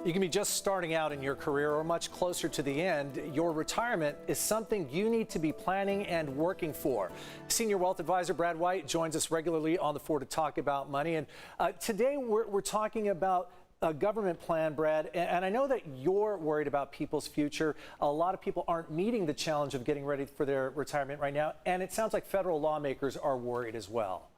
You can be just starting out in your career or much closer to the end. Your retirement is something you need to be planning and working for. Senior wealth advisor Brad White joins us regularly on The Four to talk about money. And today we're talking about a government plan, Brad, and I know that you're worried about people's future. A lot of people aren't meeting the challenge of getting ready for their retirement right now, and it sounds like federal lawmakers are worried as well.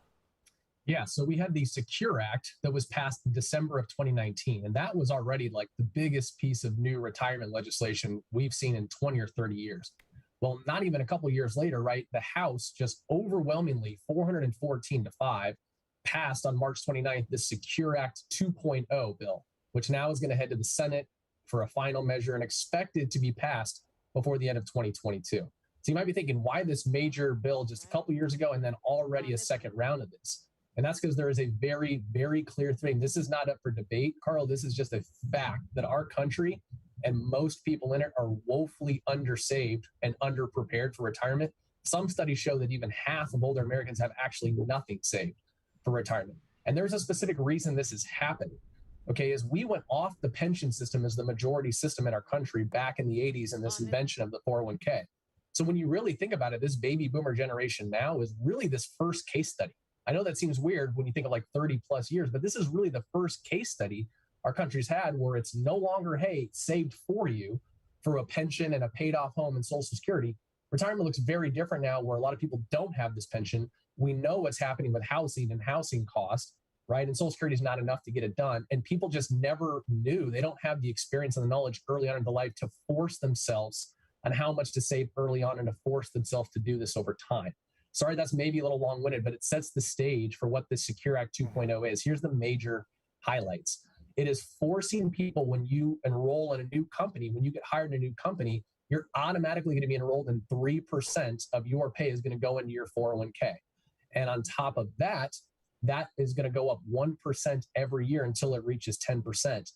Yeah, so we had the Secure Act that was passed in December of 2019, and that was already like the biggest piece of new retirement legislation we've seen in 20 or 30 years. Well, not even a couple of years later, right, the House just overwhelmingly 414-5 passed on March 29th the Secure Act 2.0 bill, which now is going to head to the Senate for a final measure and expected to be passed before the end of 2022. So you might be thinking, why this major bill just a couple years ago and then already a second round of this? And that's because there is a very, very clear thing. This is not up for debate, Carl. This is just a fact that our country and most people in it are woefully undersaved and underprepared for retirement. Some studies show that even half of older Americans have actually nothing saved for retirement. And there's a specific reason this is happening. Okay, as we went off the pension system as the majority system in our country back in the 80s and this invention of the 401k. So when you really think about it, this baby boomer generation now is really this first case study. I know that seems weird when you think of like 30 plus years, but this is really the first case study our country's had where it's no longer, hey, saved for you for a pension and a paid off home and Social Security. Retirement looks very different now where a lot of people don't have this pension. We know what's happening with housing and housing costs, right? And Social Security is not enough to get it done. And people just never knew. They don't have the experience and the knowledge early on in their life to force themselves on how much to save early on and to force themselves to do this over time. Sorry, that's maybe a little long-winded, but it sets the stage for what the Secure Act 2.0 is. Here's the major highlights. It is forcing people when you enroll in a new company, when you get hired in a new company, you're automatically going to be enrolled in 3% of your pay is going to go into your 401k. And on top of that, that is going to go up 1% every year until it reaches 10%.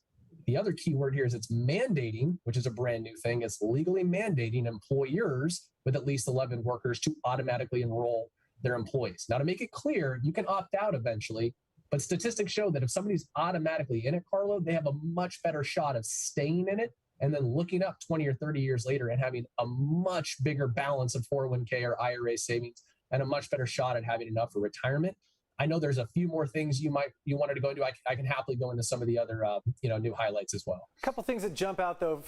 The other key word here is it's mandating, which is a brand new thing. It's legally mandating employers with at least 11 workers to automatically enroll their employees. Now, to make it clear, you can opt out eventually, but statistics show that if somebody's automatically in it, Carlo, they have a much better shot of staying in it and then looking up 20 or 30 years later and having a much bigger balance of 401k or IRA savings and a much better shot at having enough for retirement. I know there's a few more things you wanted to go into. I can happily go into some of the other new highlights as well. A couple things that jump out though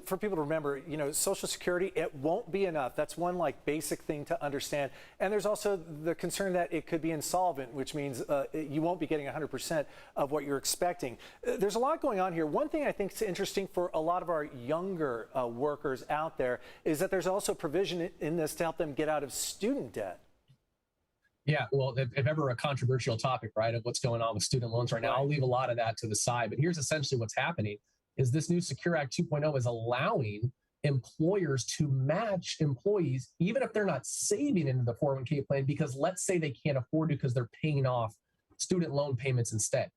for people to remember. Social Security, it won't be enough. That's one like basic thing to understand. And there's also the concern that it could be insolvent, which means you won't be getting 100% of what you're expecting. There's a lot going on here. One thing I think is interesting for a lot of our younger workers out there is that there's also provision in this to help them get out of student debt. Yeah, well, if ever a controversial topic, right, of what's going on with student loans right now, I'll leave a lot of that to the side. But here's essentially what's happening is this new Secure Act 2.0 is allowing employers to match employees, even if they're not saving into the 401k plan, because let's say they can't afford to because they're paying off student loan payments instead.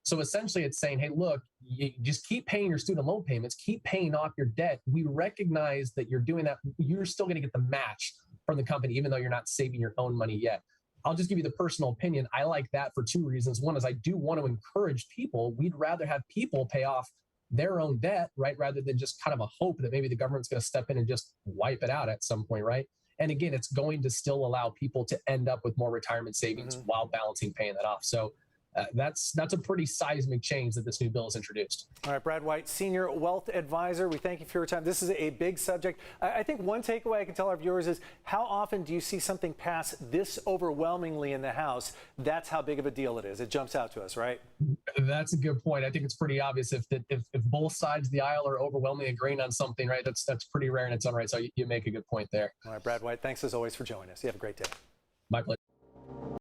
So essentially it's saying, hey, look, you just keep paying your student loan payments, keep paying off your debt. We recognize that you're doing that. You're still going to get the match from the company, even though you're not saving your own money yet. I'll just give you the personal opinion. I like that for two reasons. One is I do want to encourage people. We'd rather have people pay off their own debt, right, rather than just kind of a hope that maybe the government's going to step in and just wipe it out at some point, right? And again, it's going to still allow people to end up with more retirement savings while balancing paying that off. So that's a pretty seismic change that this new bill has introduced. All right, Brad White, Senior Wealth Advisor, we thank you for your time. This is a big subject. I think one takeaway I can tell our viewers is how often do you see something pass this overwhelmingly in the House? That's how big of a deal it is. It jumps out to us, right? That's a good point. I think it's pretty obvious if both sides of the aisle are overwhelmingly agreeing on something, right? That's pretty rare in its own right. So you make a good point there. All right, Brad White, thanks as always for joining us. You have a great day. My pleasure.